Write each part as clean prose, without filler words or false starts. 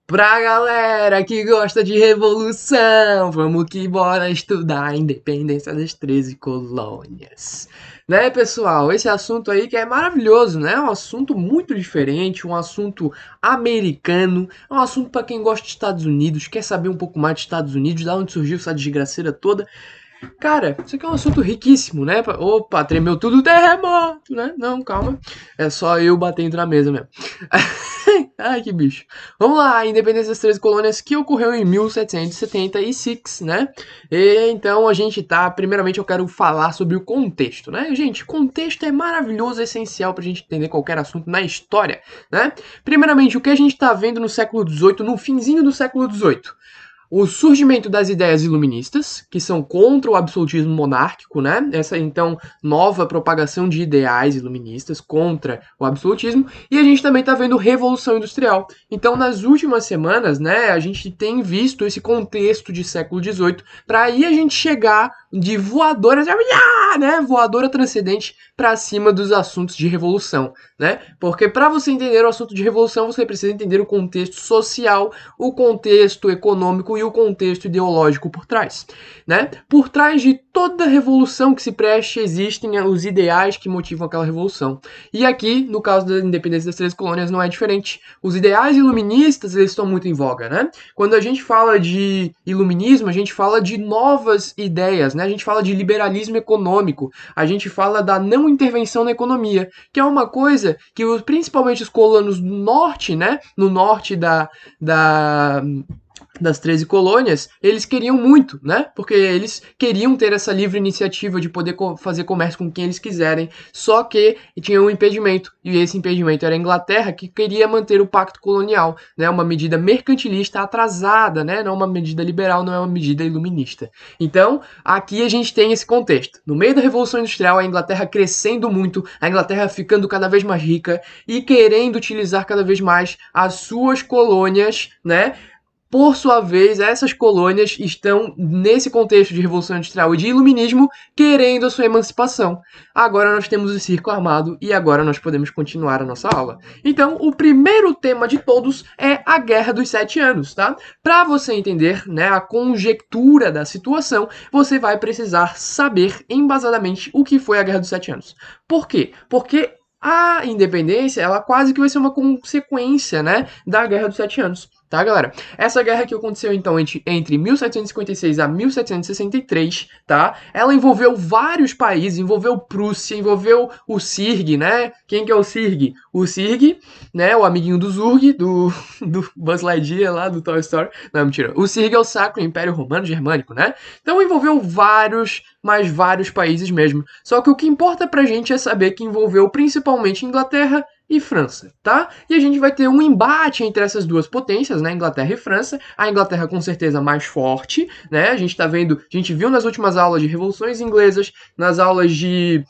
Pra galera que gosta de revolução, vamos que bora estudar a independência das 13 colônias. Né, pessoal? Esse assunto aí que é maravilhoso, né? É um assunto muito diferente, um assunto americano, é um assunto para quem gosta de Estados Unidos, quer saber um pouco mais de Estados Unidos, da onde surgiu essa desgraceira toda. Cara, isso aqui é um assunto riquíssimo, né? Opa, tremeu tudo, terremoto, né? Não, calma. É só eu batendo na mesa mesmo. Ai, que bicho. Vamos lá, a independência das 13 colônias que ocorreu em 1776, né? E então a gente tá. Primeiramente, eu quero falar sobre o contexto, né? Gente, contexto é maravilhoso, é essencial pra gente entender qualquer assunto na história, né? Primeiramente, o que a gente tá vendo no século XVIII, no finzinho do século XVIII? O surgimento das ideias iluministas, que são contra o absolutismo monárquico, né? Essa, então, nova propagação de ideais iluministas contra o absolutismo. E a gente também está vendo Revolução Industrial. Então, nas últimas semanas, né, a gente tem visto esse contexto de século XVIII, para aí a gente chegar de voadora, né, voadora transcendente para cima dos assuntos de revolução, né? Porque para você entender o assunto de revolução, você precisa entender o contexto social, o contexto econômico e o contexto ideológico por trás, né? Por trás de toda revolução que se preste existem os ideais que motivam aquela revolução. E aqui, no caso da independência das 13 colônias, não é diferente. Os ideais iluministas, eles estão muito em voga, né? Quando a gente fala de iluminismo, a gente fala de novas ideias, né? A gente fala de liberalismo econômico, a gente fala da não intervenção na economia, que é uma coisa que principalmente os colonos do norte, né? No norte das 13 colônias, eles queriam muito, né? Porque eles queriam ter essa livre iniciativa de poder fazer comércio com quem eles quiserem, só que tinha um impedimento, e esse impedimento era a Inglaterra, que queria manter o pacto colonial, né? Uma medida mercantilista atrasada, né? Não uma medida liberal, não é uma medida iluminista. Então, aqui a gente tem esse contexto. No meio da Revolução Industrial, a Inglaterra crescendo muito, a Inglaterra ficando cada vez mais rica e querendo utilizar cada vez mais as suas colônias, né? Por sua vez, essas colônias estão, nesse contexto de Revolução Industrial e de Iluminismo, querendo a sua emancipação. Agora nós temos o circo armado e agora nós podemos continuar a nossa aula. Então, o primeiro tema de todos é a Guerra dos 7 Anos, tá? Para você entender, né, a conjectura da situação, você vai precisar saber embasadamente o que foi a Guerra dos 7 Anos. Por quê? Porque a independência, ela quase que vai ser uma consequência, né, da Guerra dos 7 Anos. Tá, galera? Essa guerra que aconteceu, então, entre 1756 a 1763, tá? Ela envolveu vários países, envolveu Prússia, envolveu o Sirg, né? Quem que é o Sirg? O Sirg, né? O amiguinho do Zurg, do Buzz Lightyear lá, do Toy Story. Não, mentira. O Sirg é o Sacro Império Romano Germânico, né? Então envolveu vários, mas vários países mesmo. Só que o que importa pra gente é saber que envolveu principalmente Inglaterra e França, tá? E a gente vai ter um embate entre essas duas potências, né, Inglaterra e França. A Inglaterra com certeza mais forte, né? A gente tá vendo, a gente viu nas últimas aulas de revoluções inglesas, nas aulas de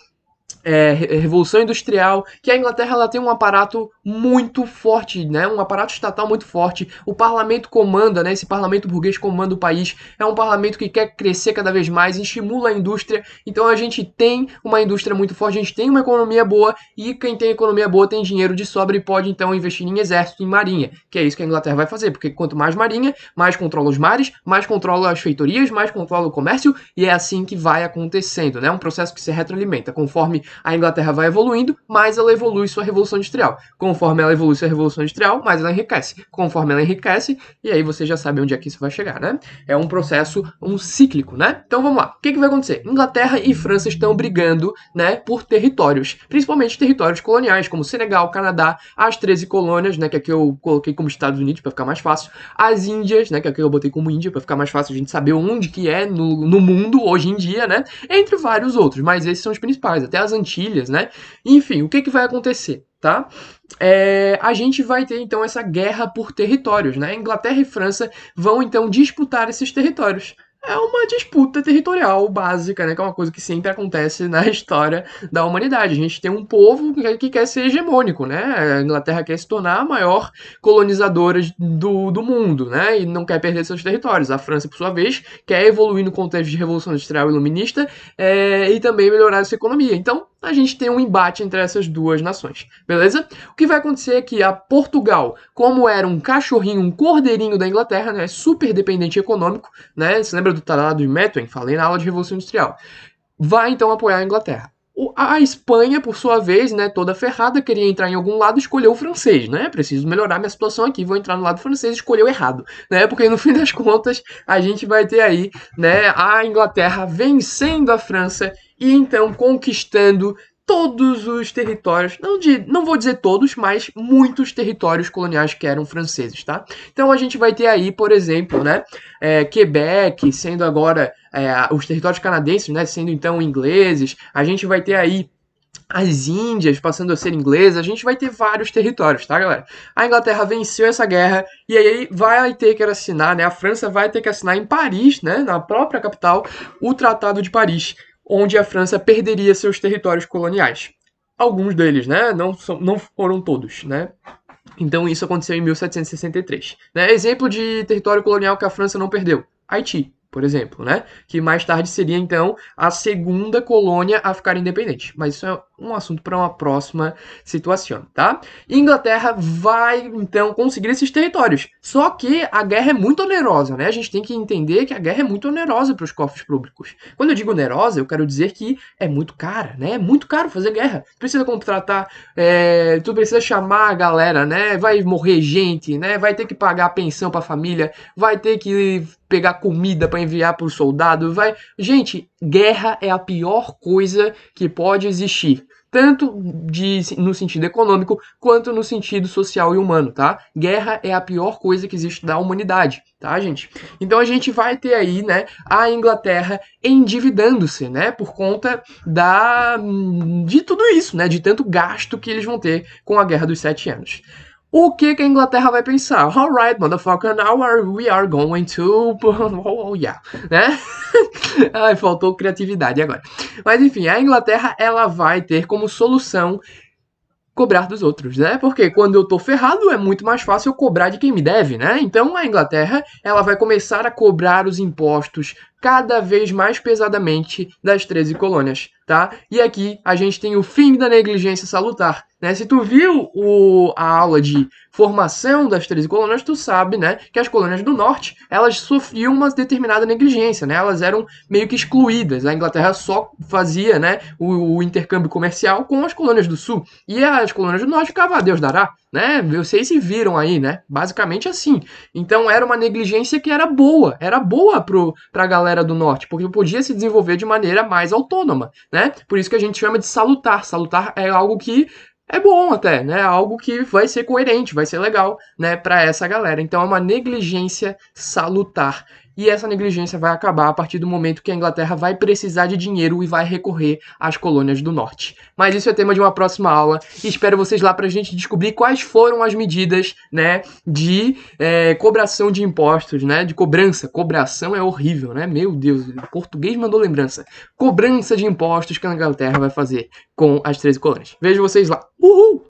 Revolução Industrial, que a Inglaterra ela tem um aparato muito forte, né? Um aparato estatal muito forte. O parlamento comanda, né? Esse parlamento burguês comanda o país. É um parlamento que quer crescer cada vez mais, estimula a indústria. Então a gente tem uma indústria muito forte, a gente tem uma economia boa e quem tem economia boa tem dinheiro de sobra e pode então investir em exército, em marinha, que é isso que a Inglaterra vai fazer, porque quanto mais marinha, mais controla os mares, mais controla as feitorias, mais controla o comércio e é assim que vai acontecendo, né? Um processo que se retroalimenta conforme a Inglaterra vai evoluindo, mais ela evolui sua Revolução Industrial. Conforme ela evolui sua Revolução Industrial, mais ela enriquece. Conforme ela enriquece, e aí você já sabe onde é que isso vai chegar, né? É um processo, um cíclico, né? Então vamos lá. O que vai acontecer? Inglaterra e França estão brigando, né, por territórios, principalmente territórios coloniais, como Senegal, Canadá, as 13 colônias, né, que aqui eu coloquei como Estados Unidos para ficar mais fácil, as Índias, né, que aqui eu botei como Índia para ficar mais fácil a gente saber onde que é no mundo hoje em dia, né? Entre vários outros, mas esses são os principais, até as Antilhas, né? Enfim, o que vai acontecer, tá? A gente vai ter então essa guerra por territórios, né? Inglaterra e França vão então disputar esses territórios. É uma disputa territorial básica, né? Que é uma coisa que sempre acontece na história da humanidade. A gente tem um povo que quer ser hegemônico, né? A Inglaterra quer se tornar a maior colonizadora do mundo, né? E não quer perder seus territórios. A França, por sua vez, quer evoluir no contexto de Revolução Industrial Iluminista e também melhorar a sua economia. Então, a gente tem um embate entre essas duas nações, beleza? O que vai acontecer é que a Portugal, como era um cachorrinho, um cordeirinho da Inglaterra, né, super dependente econômico, né, você lembra do Tratado de Methuen? Falei na aula de Revolução Industrial. Vai então apoiar a Inglaterra. A Espanha, por sua vez, né, toda ferrada, queria entrar em algum lado, escolheu o francês, né? Preciso melhorar minha situação aqui, vou entrar no lado francês, escolheu errado, né? Porque no fim das contas, a gente vai ter aí, né, a Inglaterra vencendo a França e então conquistando todos os territórios, não vou dizer todos, mas muitos territórios coloniais que eram franceses, tá? Então a gente vai ter aí, por exemplo, né, Quebec sendo agora os territórios canadenses, né, sendo então ingleses, a gente vai ter aí as Índias passando a ser inglesas, a gente vai ter vários territórios, tá, galera? A Inglaterra venceu essa guerra e aí vai ter que assinar, né, a França vai ter que assinar em Paris, né, na própria capital, o Tratado de Paris, onde a França perderia seus territórios coloniais. Alguns deles, né, não foram todos, né? Então isso aconteceu em 1763. Né? Exemplo de território colonial que a França não perdeu: Haiti, por exemplo, né? Que mais tarde seria então a segunda colônia a ficar independente. Mas isso é um assunto para uma próxima situação, tá? Inglaterra vai então conseguir esses territórios. Só que a guerra é muito onerosa, né? A gente tem que entender que a guerra é muito onerosa para os cofres públicos. Quando eu digo onerosa, eu quero dizer que é muito cara, né? É muito caro fazer guerra. Precisa contratar, tu precisa chamar a galera, né? Vai morrer gente, né? Vai ter que pagar a pensão para a família, vai ter que pegar comida para enviar para o soldado, vai... Gente, guerra é a pior coisa que pode existir. Tanto no sentido econômico, quanto no sentido social e humano, tá? Guerra é a pior coisa que existe da humanidade, tá, gente? Então a gente vai ter aí, né, a Inglaterra endividando-se, né, por conta de tudo isso, né, de tanto gasto que eles vão ter com a Guerra dos 7 Anos. O que a Inglaterra vai pensar? Alright, motherfucker, now we are going to... Oh, yeah, né? Ai, faltou criatividade agora. Mas enfim, a Inglaterra, ela vai ter como solução cobrar dos outros, né? Porque quando eu tô ferrado é muito mais fácil eu cobrar de quem me deve, né? Então a Inglaterra, ela vai começar a cobrar os impostos cada vez mais pesadamente das 13 colônias, tá? E aqui a gente tem o fim da negligência salutar, né? Se tu viu a aula de formação das 13 colônias, tu sabe, né, que as colônias do norte, elas sofriam uma determinada negligência, né? Elas eram meio que excluídas. A Inglaterra só fazia, né, o intercâmbio comercial com as colônias do sul. E as colônias do norte ficavam, a Deus dará, né? Vocês se viram aí, né? Basicamente assim. Então era uma negligência que era boa pra galera do norte, porque podia se desenvolver de maneira mais autônoma, né? Por isso que a gente chama de salutar. Salutar é algo que é bom até, né? Algo que vai ser coerente, vai ser legal, né, para essa galera. Então é uma negligência salutar. E essa negligência vai acabar a partir do momento que a Inglaterra vai precisar de dinheiro e vai recorrer às colônias do norte. Mas isso é tema de uma próxima aula. E espero vocês lá pra gente descobrir quais foram as medidas, né, de cobração de impostos, né, de cobrança. Cobração é horrível, né? Meu Deus, o português mandou lembrança. Cobrança de impostos que a Inglaterra vai fazer com as 13 colônias. Vejo vocês lá. Uhul!